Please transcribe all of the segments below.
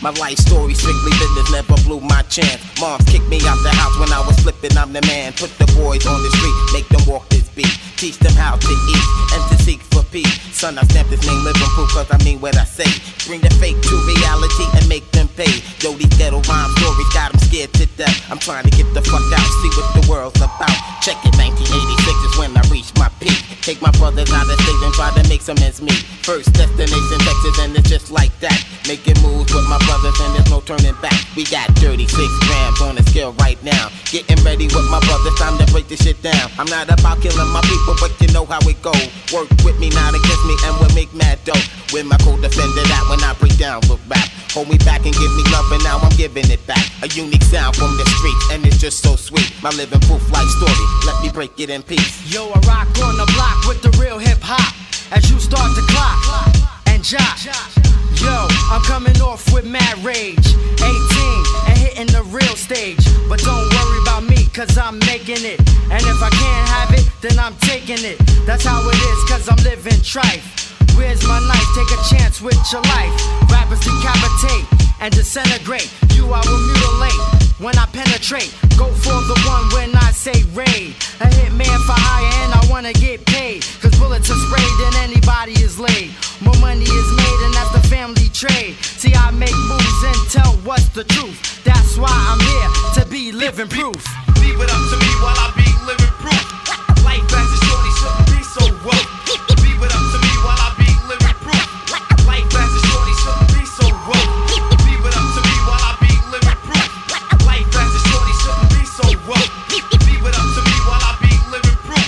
My life story strictly business, never blew my chance. Moms kicked me out the house when I was flipping, I'm the man. Put the boys on the street, make them walk this beat. Teach them how to eat and to seek for peace. Son, I stamp this name living proof cause I mean what I say. Bring the fake to reality and make them pay. Yo, these ghetto rhyme stories got them scared to death. I'm trying to get the fuck out, see what the world's about. Check it, 1986 is when I reached my peak. Take my brothers out of state and try to make some ends meet. First destination Texas and it's just like that. Making moves with my brothers and there's no turning back. We got 36 grams on the scale right now. Getting ready with my brothers, time to break this shit down. I'm not about killing my people, but you know how it go. Work with me, not against me, and we'll make mad dough. With my co-defender that when I break down with rap. Hold me back and give me love, and now I'm giving it back. A unique sound from the streets, and it's just so sweet. My living proof life story, let me break it in peace. Yo, I rock on the block with the real hip-hop. As you start to clock and jock. Yo, I'm coming off with mad rage. 18 and hitting the real stage. But don't worry about me, cause I'm making it. And if I can't have it, then I'm taking it. That's how it is, cause I'm living trife. Where's my knife? Take a chance with your life. Rappers decapitate and disintegrate. You I will mutilate when I penetrate. Go for the one when I say raid. A hitman for hire and I wanna get paid. Cause bullets are sprayed and anybody is laid. More money is made and that's the family trade. See, I make moves and tell what's the truth. That's why I'm here to be living proof. Leave it up to me while I be living proof. Life as a shorty shouldn't be so rough. Leave it up to me while I be living proof. Life as a shorty shouldn't be so rough. Leave it up to me while I be living proof. Life as a shorty shouldn't be so rough. Leave it up to me while I be living proof.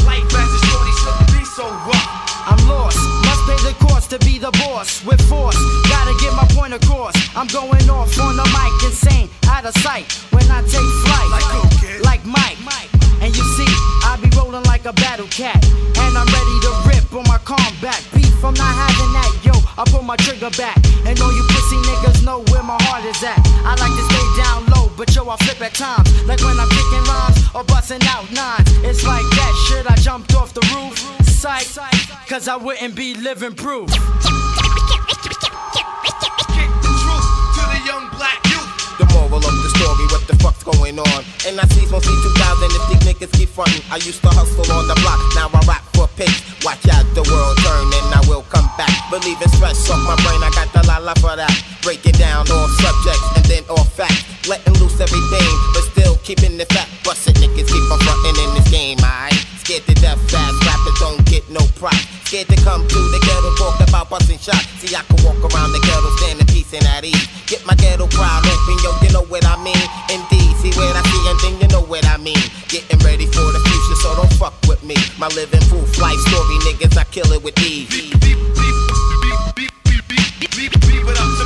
Life as a shorty shouldn't be so rough. I'm lost, must pay the cost to be the boss. With force, gotta get my point across. I'm going off on the mic, insane, out of sight. When I take flight, like Mike. And you see, I be rolling like a battle cat. And I'm ready to rip on my combat. Beef, I'm not having that, yo, I pull my trigger back. And all you pussy niggas know where my heart is at. I like to stay down low, but yo, I flip at times. Like when I'm kicking rhymes or busting out nines. It's like that shit, I jumped off the roof. Psych, cause I wouldn't be living proof. Kick the truth to the young black youth. The moral of the story, what the fuck's going on? And I see from C2000 if these niggas keep frontin'. I used to hustle on the block, now I rap for pigs. Watch out, the world turn and I will come back. Believe in stress off my brain, I got the la for that. Breaking down all subjects and then all facts. Letting loose everything, but still keeping the fat. Busted niggas keep on frontin' in this game, aight? Scared to death fast, rappers don't get no prop. Scared to come to the ghetto, talk about busting shots. See, I can walk around the ghetto, stand in peace and at ease. Get my ghetto crowd open, yo, you know what I mean. Indeed, see what I see and then you know what I mean. Getting ready for the future, so don't fuck with me. My living proof life story, niggas, I kill it with ease. Leave it up